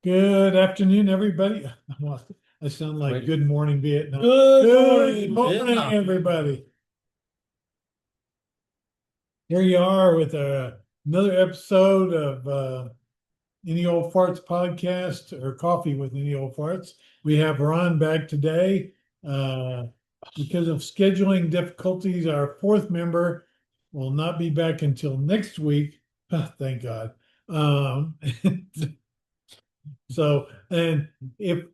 Good afternoon, everybody. I sound like Wait. good morning, Vietnam. Good morning, Vietnam. everybody. Here you are with another episode of Any Old Farts podcast or Coffee with Any Old Farts. We have Ron back today. Because of scheduling difficulties, our fourth member will not be back until next week. Thank God. So, and if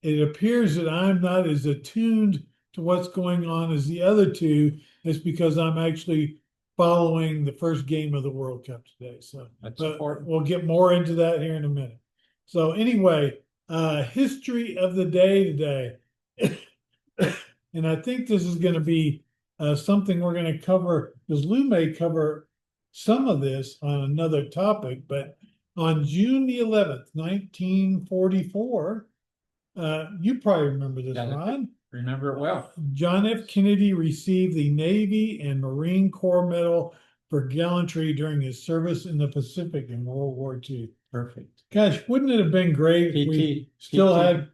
it appears that I'm not as attuned to what's going on as the other two, it's because I'm actually following the first game of the World Cup today. So, That's but important. we'll get more into that here in a minute. So, anyway, history of the day today. And I think this is going to be something we're going to cover because Lou may cover some of this on another topic, but on June the 11th, 1944, you probably remember this, Yeah. Ron. Remember it well. John F. Kennedy received the Navy and Marine Corps Medal for gallantry during his service in the Pacific in World War II. Perfect. Gosh, wouldn't it have been great if we still had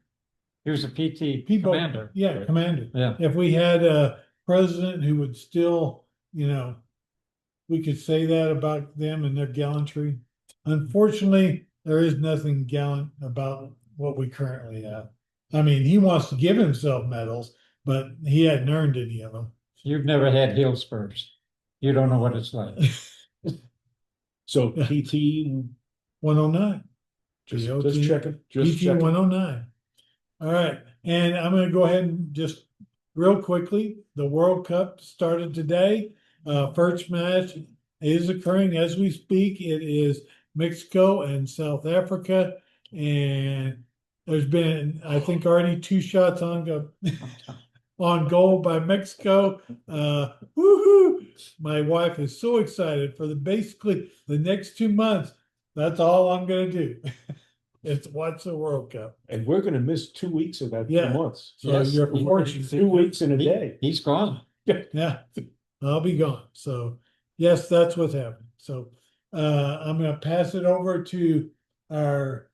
Here's a PT people? commander. Yeah, commander. Yeah. If we had a president who would still, we could say that about them and their gallantry. Unfortunately, there is nothing gallant about what we currently have. I mean, he wants to give himself medals, but he hadn't earned any of them. You've never had heel spurs. You don't know what it's like. So PT 109. just checking. Just PT checking. 109. All right. And I'm going to go ahead and just real quickly, the World Cup started today. First match is occurring as we speak. It is Mexico and South Africa. And there's been, I think, already two shots on goal by Mexico. Woohoo! My wife is so excited for basically the next 2 months. That's all I'm going to do. It's watch the World Cup. And we're going to miss 2 weeks of that Yeah. 2 months. So Yes. you're fortunate. 2 weeks in a day. He's gone. Yeah, I'll be gone. So yes, that's what's happening. So I'm going to pass it over to our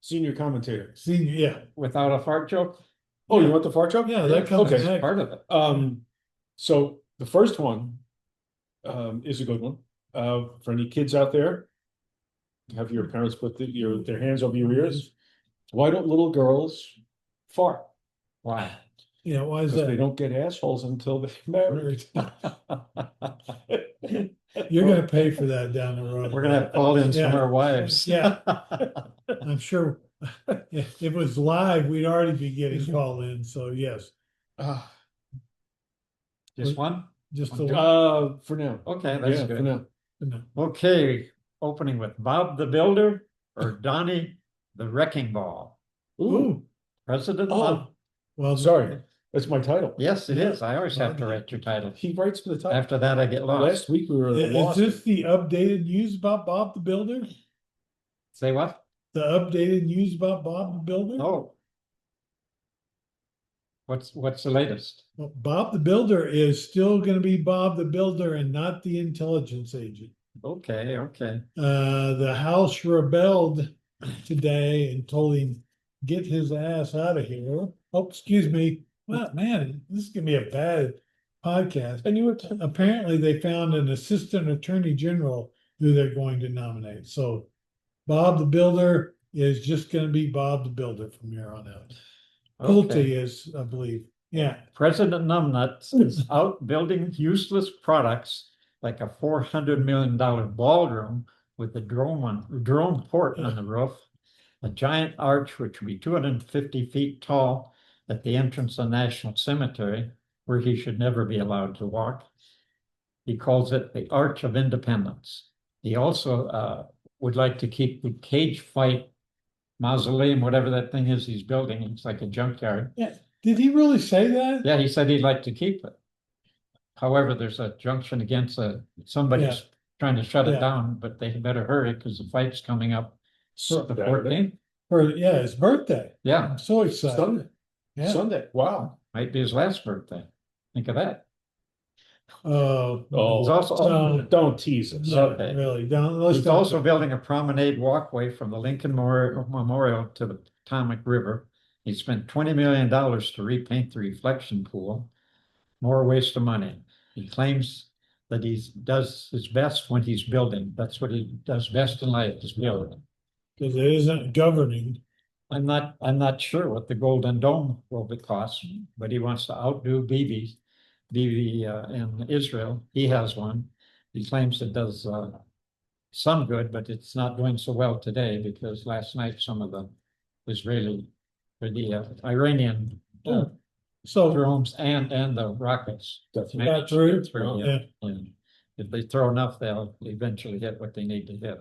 Senior commentator. senior. Yeah, Without a fart joke? Oh, you want the fart joke? yeah, that comes Okay. next. Part of it. So the first one is a good one. For any kids out there, have your parents put their hands over your ears. Why don't little girls fart? Why? Yeah, why is Because they that? don't get assholes until they're married. You're going to pay for that down the road. We're gonna have call-ins from Yeah. our wives. Yeah. I'm sure if it was live, we'd already be getting call in. So yes, Ah, Just one? just the for now. Okay, that's Yeah, for good. now. Okay, opening with Bob the Builder or Donnie the Wrecking Ball. Ooh, President Oh. of, well, Sorry, that's my title. yes, it Yeah. is. I always have to write your title. He writes for the title. After that, I get lost. Last week we were Is lost. this the updated news about Bob the Builder? Say what? The updated news about Bob the Builder? Oh. What's the latest? Well, Bob the Builder is still going to be Bob the Builder and not the intelligence agent. Okay. The House rebelled today and told him get his ass out of here. Oh, excuse me. Well, man, this is going to be a bad podcast. And you were Apparently, they found an assistant attorney general who they're going to nominate. So Bob the Builder is just going to be Bob the Builder from here on out. Pulte Okay. is, I believe. Yeah. President Numbnuts is out building useless products like a $400 million ballroom with a drone port on the roof, a giant arch which will be 250 feet tall at the entrance of National Cemetery, where he should never be allowed to walk. He calls it the Arch of Independence. He also would like to keep the cage fight mausoleum, whatever that thing is he's building. It's like a junkyard. Yeah. Did he really say that? Yeah, he said he'd like to keep it. However, there's a junction against somebody's trying to shut Yeah. it down, but they better hurry because the fight's coming up the Saturday. 14th. His birthday. Yeah, I'm so excited. Sunday. Yeah. Sunday. Wow. might be his last birthday. Think of that. Oh. Oh, also- don't tease us. No, Okay. really, don't, let's He's don't. also building a promenade walkway from the Lincoln Memorial to the Potomac River. He spent $20 million to repaint the reflection pool. More waste of money. He claims that he does his best when he's building. That's what he does best in life, is building. Because it isn't governing. I'm not sure what the Golden Dome will be cost, but he wants to outdo BB in Israel. He has one. He claims it does some good, but it's not doing so well today because last night some of the Israeli or the Iranian So, drones and the rockets That's got through? yeah. Yeah. And if they throw enough, they'll eventually hit what they need to hit.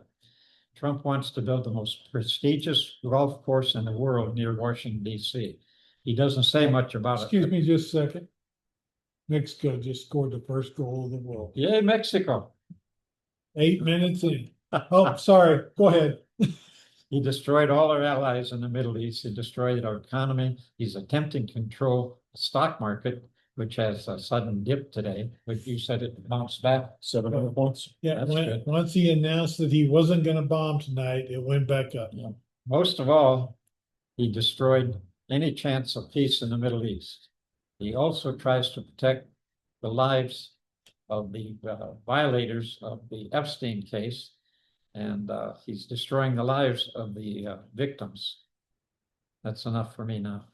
Trump wants to build the most prestigious golf course in the world near Washington, D.C. He doesn't say much about it. excuse me just a second. Mexico just scored the first goal of the world. Yay, Mexico. 8 minutes in. Oh, sorry, go ahead. He destroyed all our allies in the Middle East. He destroyed our economy. He's attempting to control the stock market, which has a sudden dip today, but you said it bounced back. 700 points. Yeah, That's good. once he announced that he wasn't gonna bomb tonight, it went back up. Most of all, he destroyed any chance of peace in the Middle East. He also tries to protect the lives of the violators of the Epstein case, and he's destroying the lives of the victims. That's enough for me now.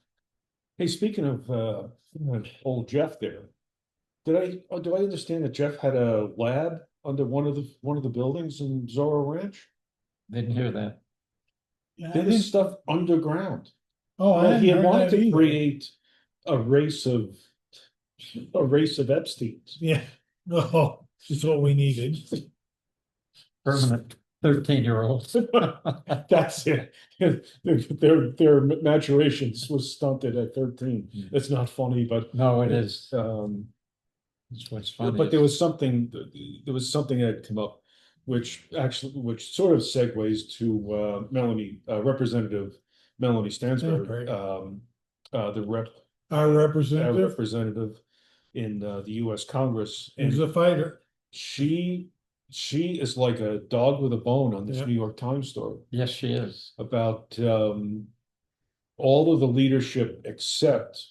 Hey, speaking of old Jeff there, do I understand that Jeff had a lab under one of the buildings in Zorro Ranch? Didn't hear that. Yeah, I There didn't- was stuff underground. Oh, I Well, he hadn't had heard wanted that to either. create a race of Epsteins. Yeah, oh, just what we needed. Permanent 13-year-olds. That's it. Their maturations was stunted at 13. Yeah. It's not funny, but No, it is. it's What's funny. but there was something that had come up, which sort of segues to Melanie, Representative Melanie Stansberg, Our our representative representative in the U.S. Congress, is and a fighter. she is like a dog with a bone on this Yeah. New York Times story Yes, she is. about all of the leadership except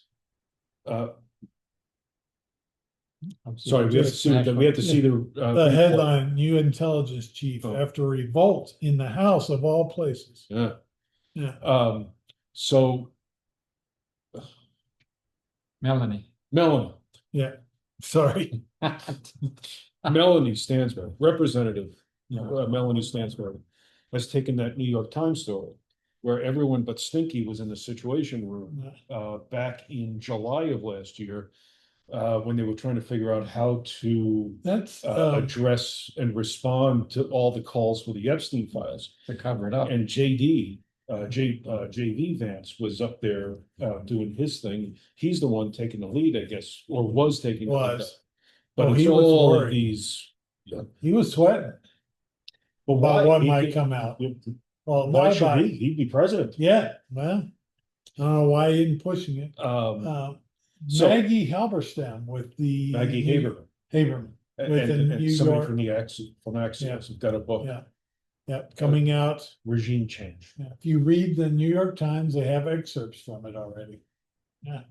sorry, we have to see the The report. headline, new intelligence chief Oh. after revolt in the House of all places. Yeah. Yeah. So Melanie. Melanie Sorry. Melanie Stansberg, Representative Melanie Stansberg, has taken that New York Times story where everyone but Stinky was in the Situation Room back in July of last year when they were trying to figure out how to That's address and respond to all the calls for the Epstein files. To cover it up. And JV Vance was up there doing his thing. He's the one taking the lead, I guess, or was taking the lead. was. But Oh, it's he was all of worried. these. He was sweating Well, about what He might could- come out. Well, Why not should about, he? He'd be president. yeah, well, I don't know why he isn't pushing it. So- Maggie Halberstam with the. Maggie Haberman. Haberman, with the And New somebody York, from Axios has got a book, yeah, yeah, coming out. Regime Change. Yeah, if you read the New York Times, they have excerpts from it already. Yeah,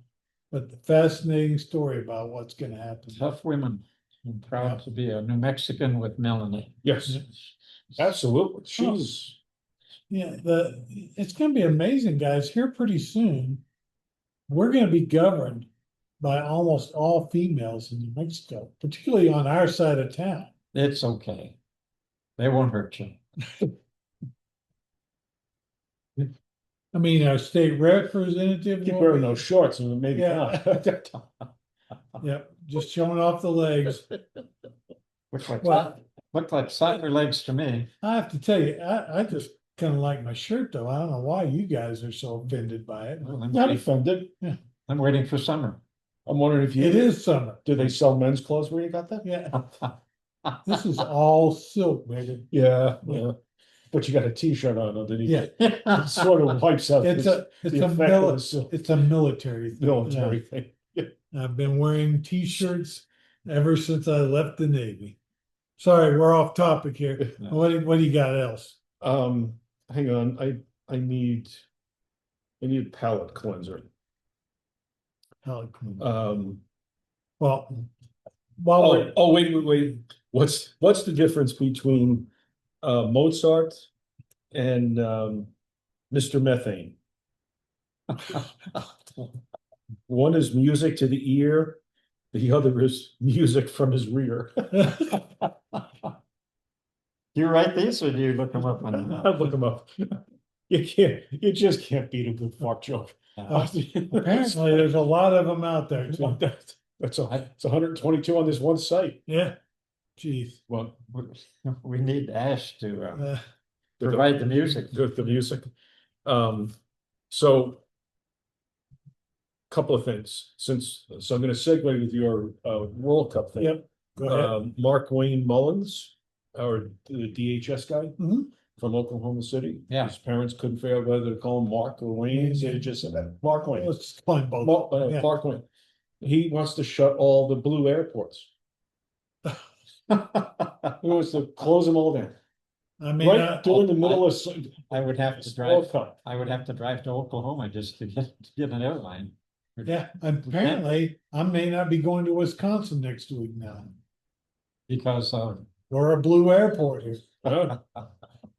but the fascinating story about what's gonna happen. Tough women. I'm proud to be a New Mexican with Melanie. Yes, absolutely. She's, Yeah, it's gonna be amazing, guys. Here pretty soon, we're gonna be governed by almost all females in New Mexico, particularly on our side of town. It's okay. They won't hurt you. I mean, our state representative. keep will wearing be- those shorts and maybe Yeah. not. Yep, just showing off the legs. Well- Look like soccer legs to me. I have to tell you, I just kind of like my shirt though. I don't know why you guys are so offended by it. Well, Not offended. I'm waiting for summer. I'm wondering if It is summer. do they sell men's clothes where you got that? Yeah, this is all silk, baby. Yeah, yeah. But you got a T-shirt on underneath. Yeah, It sort of wipes out it's the a effect of the silk it's a military thing. military thing. Yeah. I've been wearing t-shirts ever since I left the Navy. Sorry, we're off topic here. No. What do you got else? Hang on, I need a palate cleanser. Well, Oh, while we're, wait. What's the difference between Mozart and Mr. Methane? One is music to the ear, the other is music from his rear. You write these or do you look them up on? I'll look them up. You just can't beat a good fart joke. apparently there's a lot of them out there too. It's 122 on this one site. Yeah. Jeez. Well, We need Ash to Uh, provide the music. the music. So couple of things, so I'm gonna segue with your World Cup thing. Yep. Go ahead. Mark Wayne Mullins, or the DHS guy Mhm. from Oklahoma City. Yeah. His parents couldn't figure out whether to call him Mark or Wayne, so they just said that, Mark Wayne. Let's find both. Yeah. Mark Wayne. He wants to shut all the blue airports. He wants to close them all down. I mean, Right during the middle of I would have to World drive, Cup. I would have to drive to Oklahoma just to get an airline. yeah, apparently I may not be going to Wisconsin next week now. Because Or a blue airport here. Uh,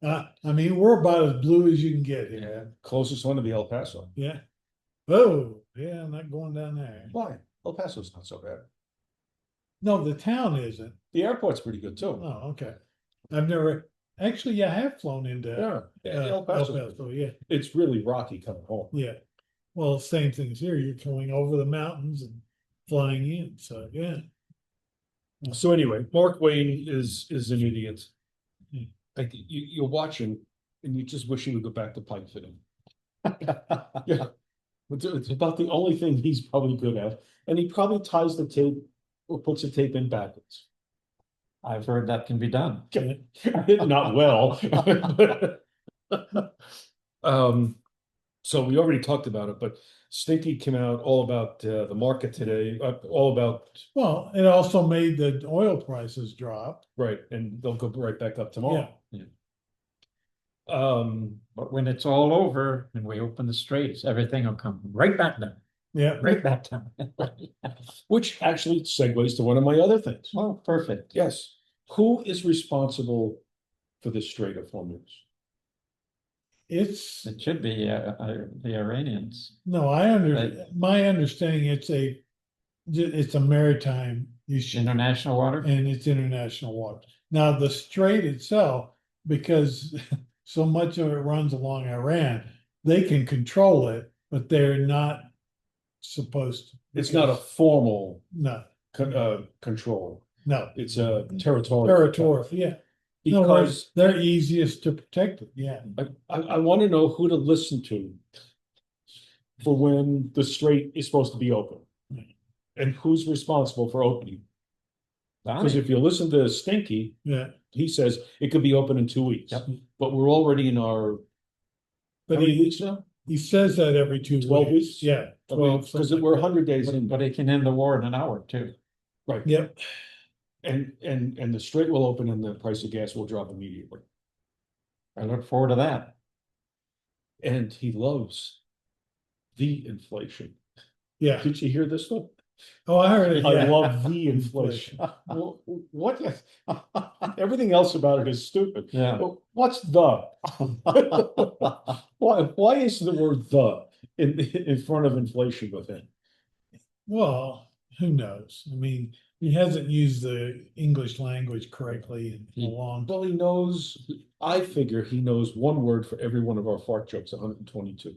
I mean, we're about as blue as you can get here. yeah, closest one to be El Paso. Yeah. Oh, yeah, I'm not going down there. Why? El Paso's not so bad. No, the town isn't. The airport's pretty good too. Oh, okay. I've never, actually, I have flown into Yeah, El El Paso. Paso, yeah, It's really rocky coming home. yeah. Well, same things here. You're going over the mountains and flying in, so yeah. So anyway, Mark Wayne is an idiot. Hmm. Like you're watching and you just wish he would go back to pipe fitting. Yeah. It's about the only thing he's probably good at. And he probably ties the tape or puts the tape in backwards. I've heard that can be done. Not well. So we already talked about it, but Stinky came out all about the market today, all about, Well, it also made the oil prices drop. right, and they'll go right back up tomorrow. Yeah. Um, But when it's all over and we open the straits, everything will come right back down, Yeah, right back down. which actually segues to one of my other things. Oh, perfect. Yes, who is responsible for the Strait of Hormuz? it's, It should be the Iranians. no, my understanding, it's a maritime issue. International water? And it's international water. Now, the strait itself, because so much of it runs along Iran, they can control it, but they're not supposed to. It's not a formal No, control. no, It's a territorial. territorial, yeah. No, Because they're easiest to protect it, yeah. I want to know who to listen to for when the strait is supposed to be open. And who's responsible for opening? Because if you listen to Stinky, Yeah, he says it could be open in 2 weeks. Yep. But we're already in our, but how many he weeks now? says that every 12 weeks? Yeah, 12. Because something we're like 100 days in. But it can end the war in an hour too. Right. that. Yep, And the strait will open and the price of gas will drop immediately. I look forward to that. And he loves the inflation. yeah. Did you hear this one? Oh, I heard it. I yeah. love the inflation. What? Everything else about it is stupid. Yeah. Well, what's the? Why is the word the in front of inflation with it? Well, who knows? I mean, he hasn't used the English language correctly in a long. Well, he knows, I figure he knows one word for every one of our fart jokes, 122.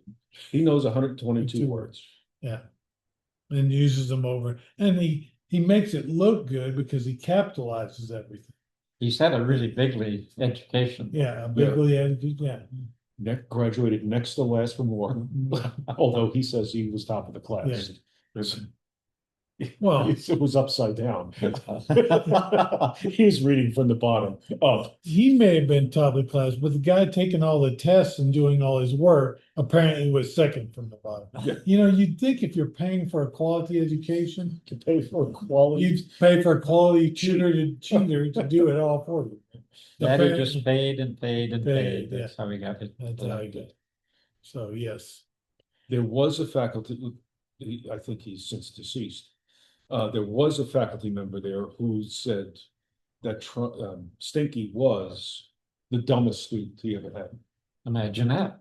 He knows 122 words. Yeah. And uses them over, and he makes it look good because he capitalizes everything. He's had a really bigly education. Yeah, a bigly edited, yeah. Graduated next to last from war, although he says he was top of the class. Yeah. Well- It was upside down. He's reading from the bottom up. He may have been top of the class, but the guy taking all the tests and doing all his work apparently was second from the bottom. Yeah. You know, you'd think if you're paying for a quality education, To pay for quality. you'd pay for a quality tutor to do it all for you. Daddy Apparently- just paid and paid and Paid, paid. That's how we got it. That's how I get it. So, yes. There was a faculty, I think he's since deceased. There was a faculty member there who said that Stinky was the dumbest student he ever had. Imagine that.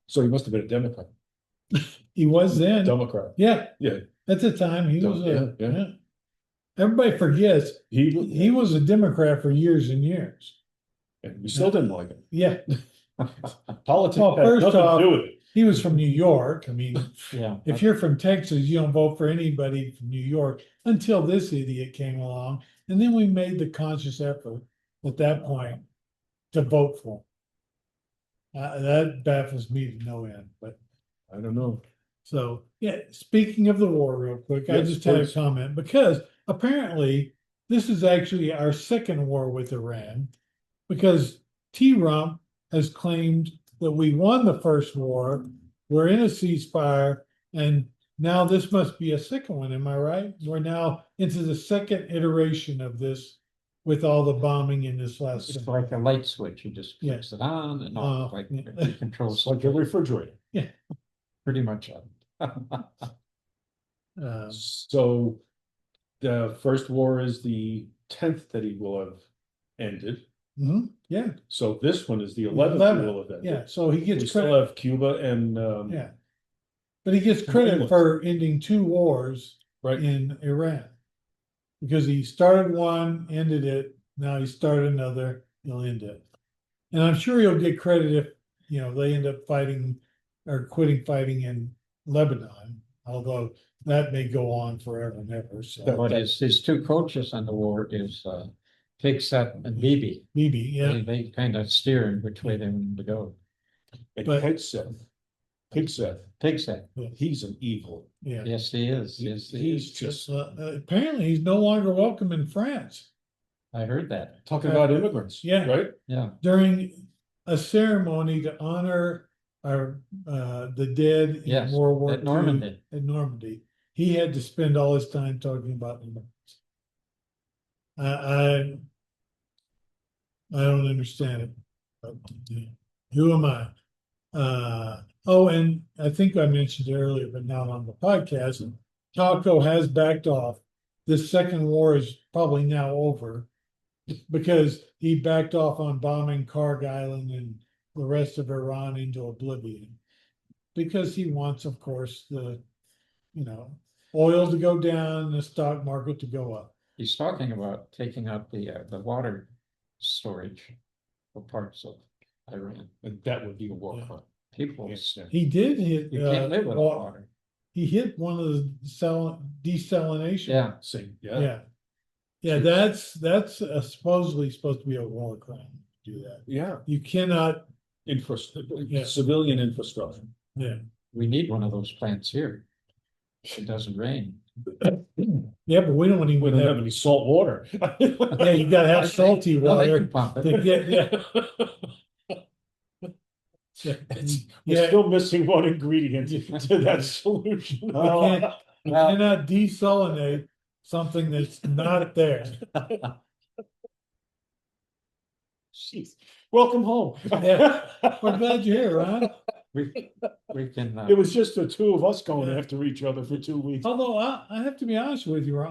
So he must have been a Democrat. He was then. Democrat. Yeah. Yeah. At the time, he was a, Yeah, yeah. yeah. Everybody forgets, he was a Democrat for years and years. And we still didn't like him. Yeah. Politics Well, had first nothing off- to do with it. He was from New York. I mean, Yeah. if you're from Texas, you don't vote for anybody from New York until this idiot came along. And then we made the conscious effort at that point to vote for him. That baffles me to no end, but I don't know. so, yeah, speaking of the war real quick, I Yes, just had a please. comment because apparently this is actually our second war with Iran because T-Rump has claimed that we won the first war, we're in a ceasefire, and now this must be a second one, am I right? We're now into the second iteration of this with all the bombing in this last. It's like a light switch. You just Yeah. fix it on and off, like yeah. it controls It's like a refrigerator. pretty much. So the first war is the 10th that he will have ended. Yeah, So this one is the 11th he 11th, will have ended. yeah, so he We gets still credit, have Cuba and, yeah. But he gets credit England. for ending two wars right, in Iran. Because he started one, ended it, now he started another, he'll end it. And I'm sure he'll get credit if, you know, they end up fighting or quitting fighting in Lebanon, although that may go on forever and ever, so. But his two coaches on the war is Pigset and Bibi. Maybe, yeah, They kind of steer in which way they want to go. and But- Pigset, Pigset, he's an evil. yeah. yes, he is. Yes, he He's is. just Apparently he's no longer welcome in France. I heard that. talking about immigrants. Yeah. Right? Yeah. During a ceremony to honor our the dead in Yes, World War at II Normandy. at Normandy, he had to spend all his time talking about immigrants. I don't understand it. But, who am I? Oh, and I think I mentioned it earlier, but not on the podcast. Taco has backed off. This second war is probably now over because he backed off on bombing Karg Island and the rest of Iran into oblivion. Because he wants, of course, the, you know, oil to go down, and the stock market to go up. He's talking about taking out the water storage for parts of Iran. And that would be a war Yeah. crime. People, Yes. He did hit. you can't live without water. He hit one of the desalination. Yeah, Same, Yeah. Yeah, that's supposedly supposed to be a war crime to do that. Yeah. You cannot, Yeah. Civilian infrastructure. yeah. we need one of those plants here. It doesn't rain. Yeah, but we don't We even don't have have, any salt water. yeah, you gotta have salty No, they water can pump to it. get, yeah. We're Yeah, still missing one ingredient to that solution. Oh, you cannot desalinate something that's not there. Jeez. Welcome home. Yeah. We're glad you're here, Ron. We can, It was just the two of us going after each other for 2 weeks. Although I have to be honest with you,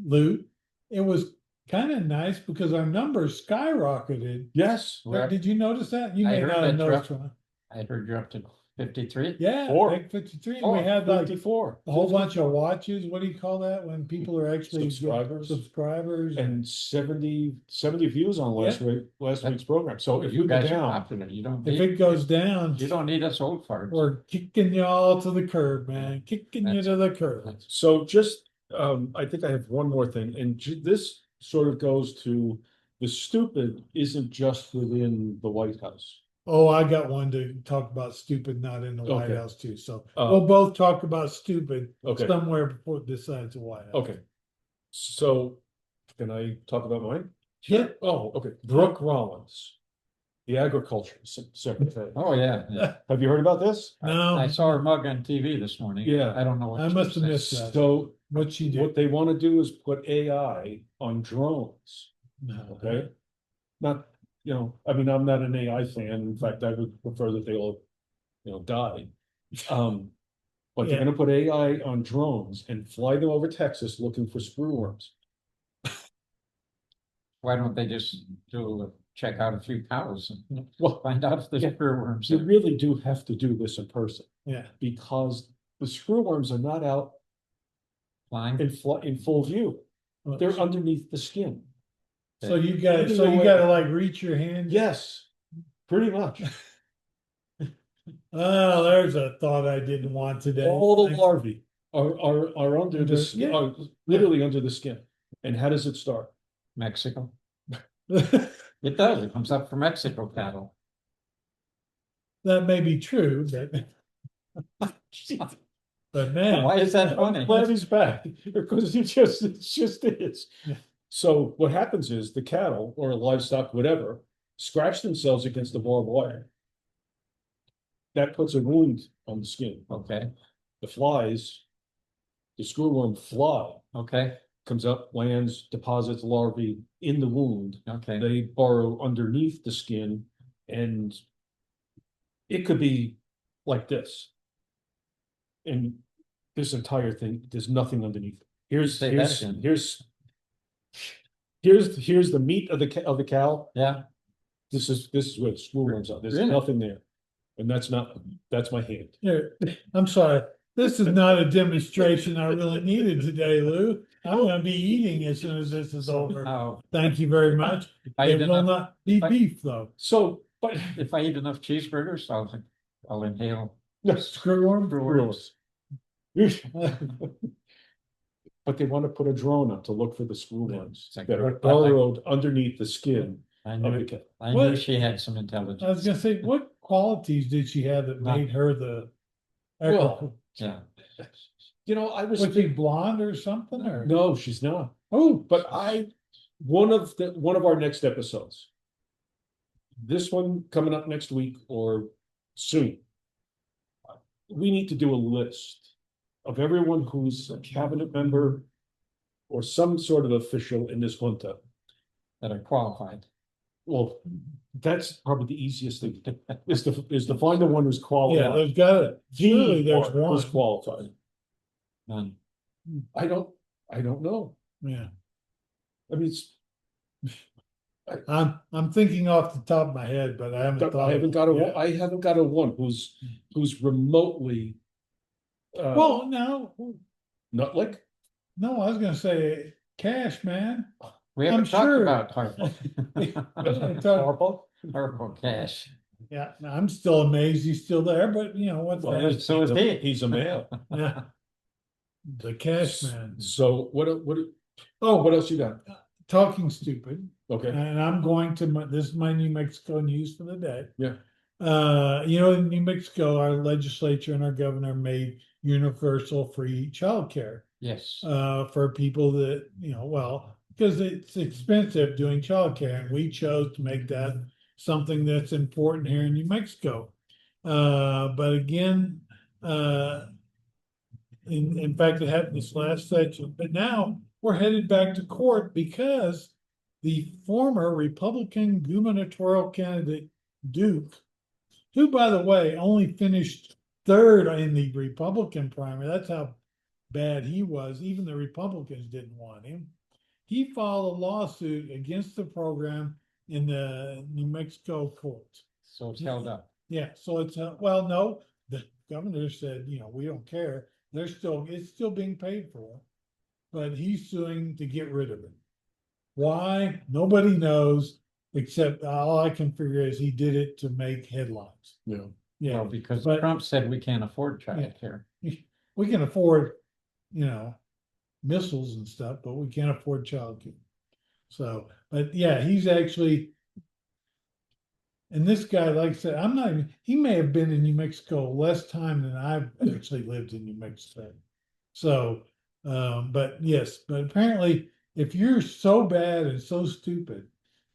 Lou, it was kind of nice because our numbers skyrocketed. Yes. Well, Did you notice that? You I may heard not have that, noticed, Ron. I heard you're up to 53. Yeah, Four. like 53, and we had like 54. a whole bunch of watches. What do you call that when people are actually subscribers? And 70 views on last week's program. So if You you go guys are down, popular. You don't If need, it goes down, you don't need us old farts. we're kicking y'all to the curb, man. Kicking you to the curb. so just, I think I have one more thing, and this sort of goes to the stupid isn't just within the White House. Oh, I got one to talk about stupid, not in the White Okay. House too. So Uh, we'll both talk about stupid Okay. somewhere before besides the White House. Okay. So can I talk about mine? Yeah. Oh, okay. Brooke Rollins, the agriculture secretary. Oh, yeah. Have you heard about this? No, I saw her mug on TV this morning. Yeah. I don't know what. I she must have said. missed that. So What'd she do? what they want to do is put AI on drones. Okay. Not, I mean, I'm not an AI fan. In fact, I would prefer that they all, die. But they're Yeah. gonna put AI on drones and fly them over Texas looking for screwworms. Why don't they just check out a few cows and Well, find out if there's Yeah. screwworms you there? really do have to do this in person Yeah. because the screwworms are not out Flying? in full view. They're underneath the skin. So you gotta like reach your hand. Yes, pretty much. Oh, there's a thought I didn't want today. All the larvae are under the skin, Yeah. are literally under the skin. And how does it start? Mexico? It does. It comes up from Mexico cattle. That may be true, but man, Why is that funny? Glad he's back because it just is. Yeah. So what happens is the cattle or livestock, whatever, scratch themselves against the barbed wire. That puts a wound on the skin. Okay, The flies, the screwworm fly, okay, comes up, lands, deposits larvae in the wound. okay. They burrow underneath the skin, and it could be like this. And this entire thing, there's nothing underneath. Here's Say that again. here's the meat of the cow. Yeah, This is where the screwworms are. There's Really? nothing there. And that's my hand. here, I'm sorry. This is not a demonstration I really needed today, Lou. I'm gonna be eating as soon as this is over. oh, Thank you very much. if I It eat will enough, not be I- beef though. So, but if I eat enough cheeseburgers, I'll inhale Screwworm? screwworms. But they want to put a drone up to look for the screwworms It's like- that are burrowed underneath the skin I of the knew, cow. I knew What? she had some I was intelligence. gonna say, what qualities did she have that None. made her the? Well, Yeah, I was Was she blonde or something or? no, she's not. Oh, But one of our next episodes, this one coming up next week or soon, we need to do a list of everyone who's a cabinet member or some sort of official in this junta. that are qualified. Well, that's probably the easiest thing is to find the one who's yeah, qualified. there's gotta, surely there's Who's one. qualified. None. I don't know. Yeah, I mean, I'm thinking off the top of my head, but I haven't thought. I haven't got a one who's remotely. Well, no, Not like, no, I was gonna say cash, man. We I'm haven't talked sure. about Harpo. Harpo cash. Yeah, I'm still amazed he's still there, but what's well, that? So is he. he's a male. Yeah. The cash man. So what else you got? Talking stupid, Okay, and I'm going to, this is my New Mexico news for the day. yeah, In New Mexico, our legislature and our governor made universal free childcare. Yes. For people that, because it's expensive doing childcare, and we chose to make that something that's important here in New Mexico. But again, in fact, it happened this last session, but now we're headed back to court because the former Republican gubernatorial candidate Duke, who, by the way, only finished third in the Republican primary, that's how bad he was. Even the Republicans didn't want him. He filed a lawsuit against the program in the New Mexico courts. So it's held up. Yeah, so it's well, no, the governor said, we don't care. It's still being paid for, but he's suing to get rid of it. Why? Nobody knows, except all I can figure is he did it to make headlines. yeah. Yeah, Well, because but- Trump said we can't afford childcare. we can afford, missiles and stuff, but we can't afford childcare. So, but yeah, he's actually, And this guy, like I said, I'm not even, he may have been in New Mexico less time than I've actually lived in New Mexico. So, but yes, but apparently if you're so bad and so stupid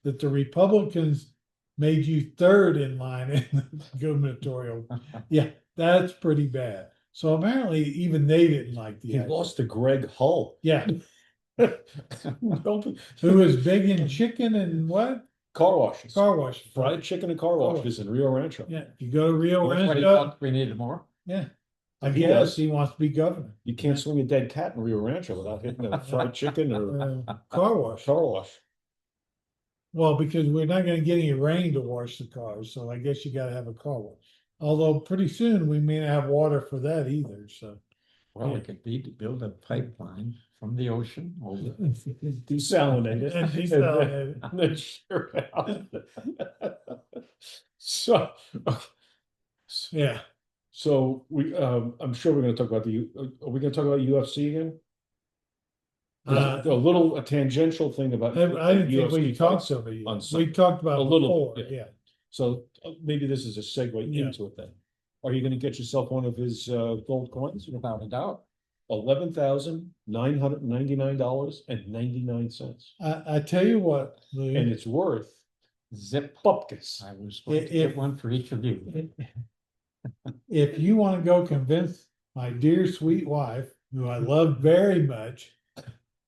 that the Republicans made you third in line in the gubernatorial, yeah, that's pretty bad. So apparently even they didn't like the He idea. lost to Greg Hull. Yeah, Nobody- who is big in chicken and what? Car washes. Car wash. Fried chicken and car Car washes in Rio Rancho. Yeah, you go to Rio That's what he Rancho, thought we needed more. yeah. I He guess does. he wants to be governor. You can't swing a dead cat in Rio Rancho without hitting a fried chicken or Car wash. car wash. Well, because we're not gonna get any rain to wash the cars, so I guess you gotta have a car wash. Although pretty soon we may not have water for that either, so. Well, it could be to build a pipeline from the ocean over. Desalinate it. And desalinate it. And then share it out. So, Yeah, so I'm sure we're gonna talk about are we gonna talk about UFC again? Uh, A tangential thing about. I didn't think we UFC talked fights over you. on We Sunday. talked about A it little, before, yeah. So maybe this is a segue Yeah. into it then. Are you gonna get yourself one of his gold coins? Without a doubt. $11,999.99. I tell you what, Lou, And it's worth Zip. bupkis. I was going to If- get one for each of you. if you wanna go convince my dear sweet wife, who I love very much,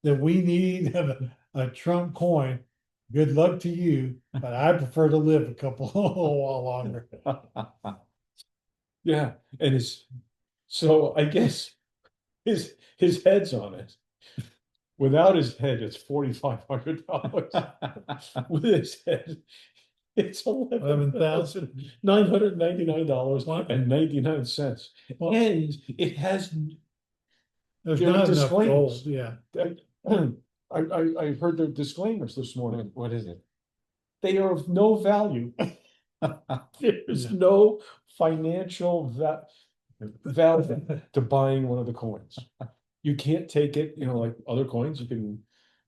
that we need a Trump coin, good luck to you, but I prefer to live a couple while longer. Yeah, and so I guess his head's on it. Without his head, it's $4,500. With his head, it's $11,999.99. Well, And it has, there's there are not enough disclaimers. gold, yeah. I heard their disclaimers this morning. What is it? They are of no value. There's Yeah. no financial value to buying one of the coins. You can't take it, like other coins, you can,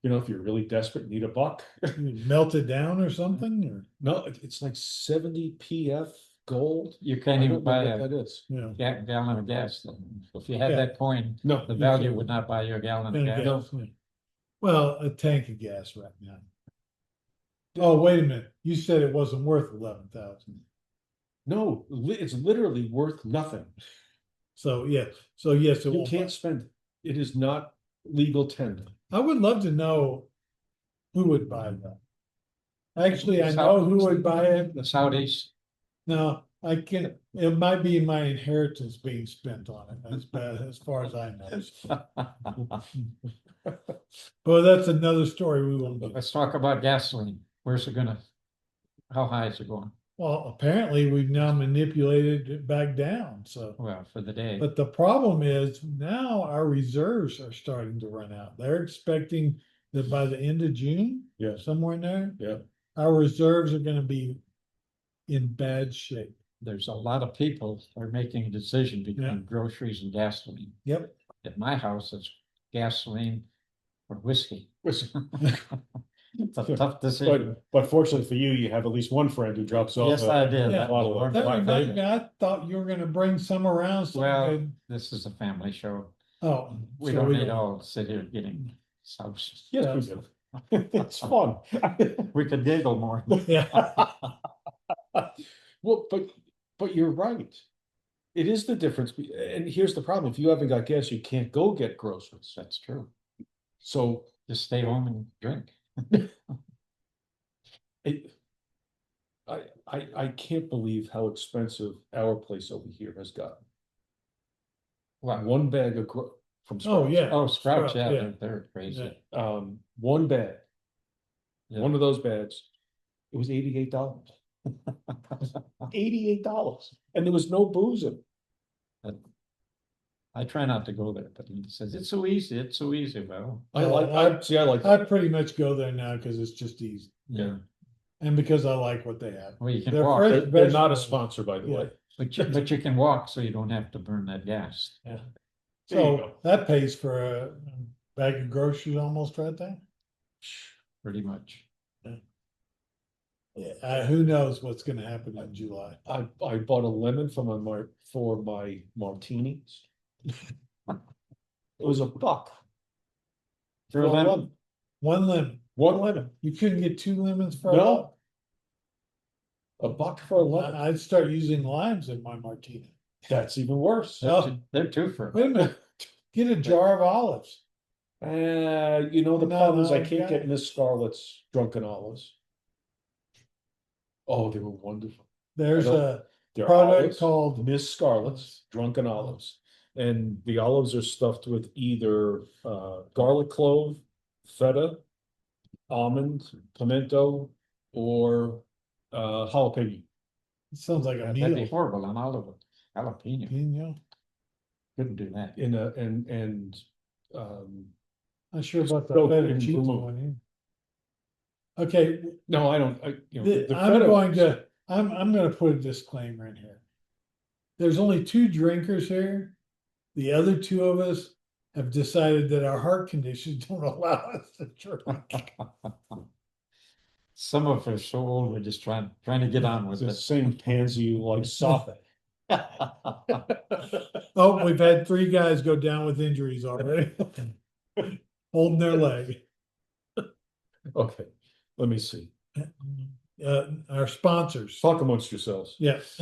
if you're really desperate, need a buck. Melt it down or something, or, No, it's like 70 PF gold. You I can't even don't know buy what a that is. you know. gallon of gas. If you had Yeah. that coin, No, the You value can't. would not buy you a gallon of And gas. gas, yeah. Well, a tank of gas right now. Oh, wait a minute, you said it wasn't worth 11,000. no, it's literally worth nothing. So, yeah, so yes, it You won't. can't spend it. It is not legal tender. I would love to know who would buy that. Actually, I know who would buy it. The Saudis. No, I can't, it might be my inheritance being spent on it, as bad, as far as I know. But that's another story we won't do. Let's talk about gasoline. Where's it gonna, how high is it going? Well, apparently we've now manipulated it back down, so. Well, for the day. But the problem is now our reserves are starting to run out. They're expecting that by the end of June, Yeah. somewhere in there, Yeah. our reserves are gonna be in bad shape. There's a lot of people are making a decision Yeah. between groceries and gasoline. Yep. At my house, it's gasoline or whiskey. It's a tough decision. But fortunately for you, you have at least one friend who drops off. Yes, I did. Yeah. Bottle of That My reminds favorite. me, I thought you were gonna bring some around, some Well, good, this is a family show. oh. We so don't need to all sit here getting soused. Yes, we do. It's fun. We could giggle more. Yeah, Well, but you're right. It is the difference. And here's the problem. If you haven't got gas, you can't go get groceries. That's true. So Just stay home and drink. I can't believe how expensive our place over here has gotten. Wow. One bag of from oh, Sprouts. yeah. Oh, Sprouts, Sprouts, yeah, yeah. they're crazy. One bag, Yeah. one of those bags, it was $88. $88. And there was no booze in it. I try not to go there, but he says, it's so easy, it's so easy. Well, I like. I pretty much go there now because it's just easy. yeah, And because I like what they have. well, you can They're walk, fresh They're not a vegetables. sponsor, by the Yeah. way. but you can walk, so you don't have to burn that gas. There you So go. that pays for a bag of groceries almost right there. Pretty much. Who knows what's gonna happen in July? I bought a lemon for my martinis. It was $1. For a One lemon. lemon. One lemon. One lemon. You couldn't get 2 lemons for No. $1 for a lemon. I'd start using limes in my martini. That's even worse. Oh. They're two for. Wait a minute, get a jar of olives. You know, the No, problem is I no, can't got get it. Miss Scarlett's drunken olives. Oh, they were wonderful. There's I don't- a They're product olives, called, Miss Scarlett's drunken olives. And the olives are stuffed with either garlic clove, feta, almond, pimento, or jalapeno. it sounds like a That'd be meal. horrible on jalapeno. Jalapeno. Couldn't do that. Not sure about the No, feta in cheese vermouth. one either. Okay, No, I don't, the I'm feta going ones- to, I'm gonna put a disclaimer in here. There's only 2 drinkers here. The other 2 of us have decided that our heart conditions don't allow us to drink. Some of us are so old, we're just trying to get on It's with the it. same pansy you like soft. Oh, we've had 3 guys go down with injuries already. Holding their leg. Okay, let me see. Our sponsors. Talk amongst yourselves. Yes.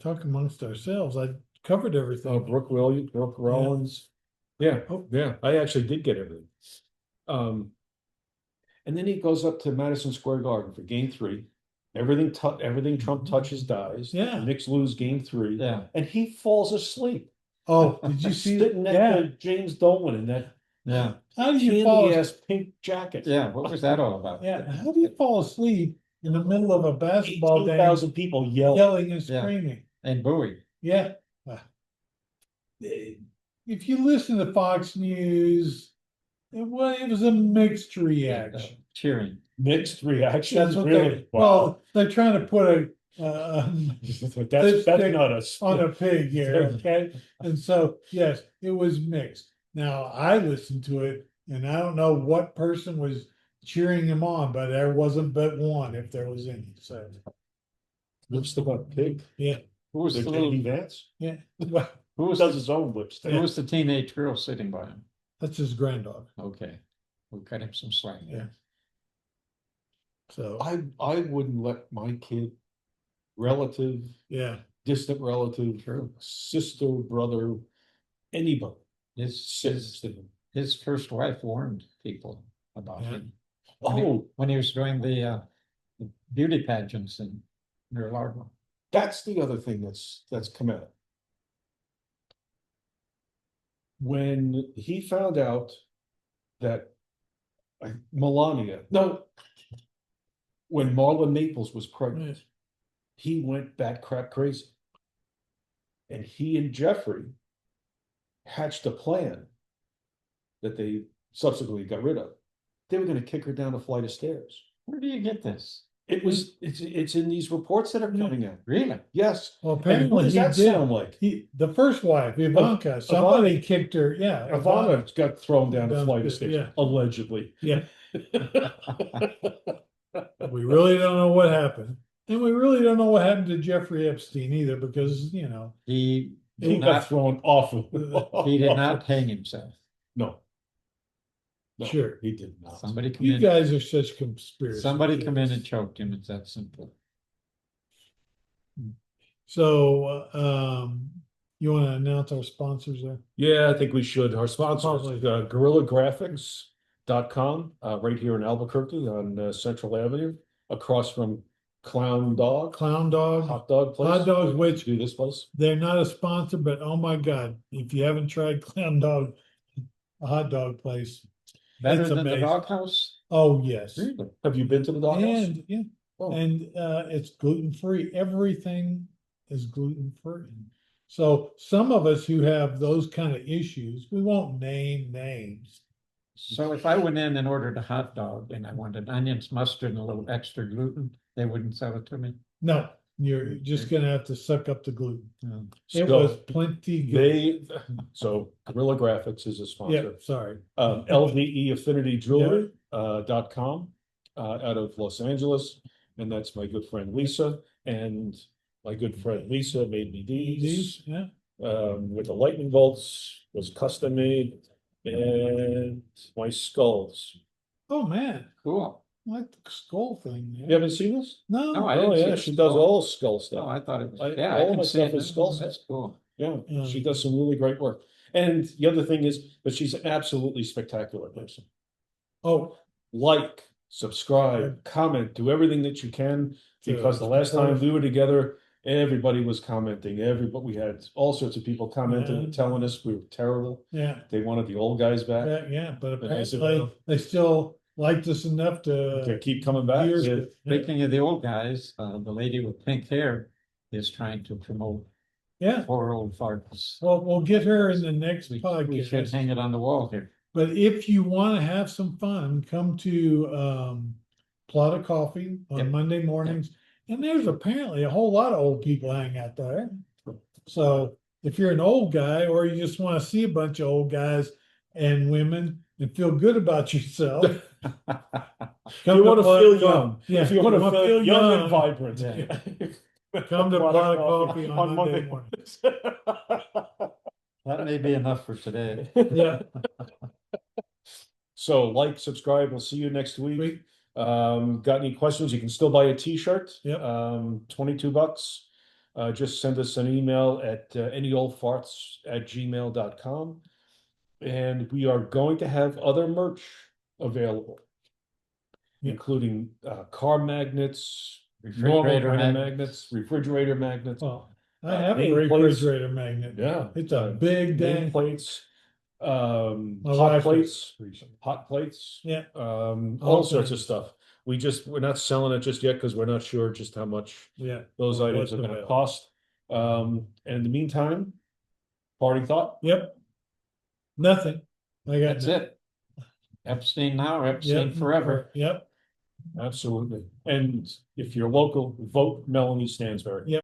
Talk amongst ourselves. I covered everything. Brooke Williams, Brooke Rollins. Yeah, Oh. yeah, I actually did get everything. And then he goes up to Madison Square Garden for game 3. Everything Trump touches dies. Yeah. Knicks lose game 3. Yeah, And he falls asleep. Oh, did you see? Sitting next Yeah. to James Dolan in that yeah, How do you fall? candy ass pink jacket. yeah. What was that all about? Yeah. How do you fall asleep in the middle of a basketball game, 18,000 people yell. yelling and Yeah. screaming? And Bowie. Yeah. If you listen to Fox News, it was a mixed reaction. Cheering. Mixed reaction. That's what Really? well, they're trying to put a That's stick not a on a pig here, okay? And so, yes, it was mixed. Now, I listened to it, and I don't know what person was cheering him on, but there wasn't but one, if there was any, so, lipstick on a pig. yeah, Who was The the J.D. little, Vance. yeah. Well, who Who was does the, his own lipstick? who was the teenage girl sitting by him? that's his granddog, Okay, we'll cut him some slack. yeah. So, I wouldn't let my kid, relative, yeah, distant relative, sister, brother, anybody His, sit his, next to him. his first wife warned people about Yeah. him. Oh, When he was doing the beauty pageants in near Largo. that's the other thing that's come out. When he found out that Melania, no, when Marla Maples was pregnant, Right. he went bat crap crazy. And he and Jeffrey hatched a plan that they subsequently got rid of. They were gonna kick her down a flight of stairs. Where do you get this? It's in these reports that are coming out. Really? Yes. well, And who apparently does he that did. sound like? The first wife, Ivanka, somebody kicked her, yeah. Ivana got thrown down a Down flight the- of stairs, yeah. allegedly. Yeah, we really don't know what happened. And we really don't know what happened to Jeffrey Epstein either, because, you know, He He did got not, thrown off of. he did not hang himself. No. No, Sure. he did not. Somebody come you in, guys are such conspiracy. somebody come in and theorists. choked him. It's that simple. So, you want to announce our sponsors there? Yeah, I think we should. Our sponsor Probably. is GorillaGraphics.com, right here in Albuquerque on Central Avenue, across from Clown Dog, Clown Dog, hot dog place. hot dogs, which Do this place? they're not a sponsor, but oh my God, if you haven't tried Clown Dog, a hot dog place, Better It's than the amazing. doghouse? oh yes. Really? Have you been to the doghouse? And, yeah, Oh. and it's gluten-free. Everything is gluten-free. So some of us who have those kind of issues, we won't name names. So if I went in and ordered a hot dog and I wanted onions, mustard, and a little extra gluten, they wouldn't sell it to me? No, you're just gonna have to suck up the gluten. No. It So was plenty good. so Gorilla Graphics is a Yeah, sponsor. sorry. LVE Affinity Jewelry, .com. out of Los Angeles, and that's my good friend Lisa, and my good friend Lisa made me these. Yeah, With the lightning bolts, was custom made, and my skulls. oh, man, Cool. I like the skull thing. You haven't seen this? No, I No, Oh, didn't see yeah, the she does skull. all skull Oh, stuff. I thought it was, I- yeah, all I can my see stuff it. is skull That's cool. Yeah, she Um, does some really great work. And the other thing is that she's an absolutely spectacular person. oh, Like, subscribe, comment, do everything that you can, because the last time we were together, everybody was commenting, everybody, we had all sorts of people commenting, Yeah. and telling us we were terrible. yeah, They wanted the old guys back. yeah, but And I said, apparently well, they still liked us enough to to. keep coming back. years Yeah. to- Speaking of the old guys, the lady with pink hair is trying to promote Yeah, four old farts. well, we'll get her in the next We should podcast. hang it on the wall here. But if you want to have some fun, come to Plot of Coffee on Yep. Monday mornings. And there's apparently a whole lot of old people hang out there. So if you're an old guy or you just want to see a bunch of old guys and women and feel good about yourself, come You want to Plot feel of Coffee. young. Yeah, If you want to wanna feel young and vibrant. Yeah. Come to Plot of Plot of Coffee on Monday mornings. That may be enough for today. Yeah. So like, subscribe, we'll see you next week. Great. Got any questions? You can still buy a t-shirt. Yep. $22. Just send us an email at anyoldfarts@gmail.com. And we are going to have other merch available, Yep. including car magnets, normal Refrigerator kind of magnets. magnets, refrigerator magnets. Well, I have a Nameplates. refrigerator magnet. Yeah. It's a big dang. Nameplates, My hot wife plates, hot plates. Yeah. All All sorts of kinds. stuff. We're not selling it just yet because we're not sure just how much Yeah. those Well, items are what's gonna available. cost. And in the meantime, parting thought? Yep. Nothing. I got That's it. Epstein now, or Epstein Yep. forever. Yep. Absolutely. And if you're local, vote Melanie Stansberry. Yep.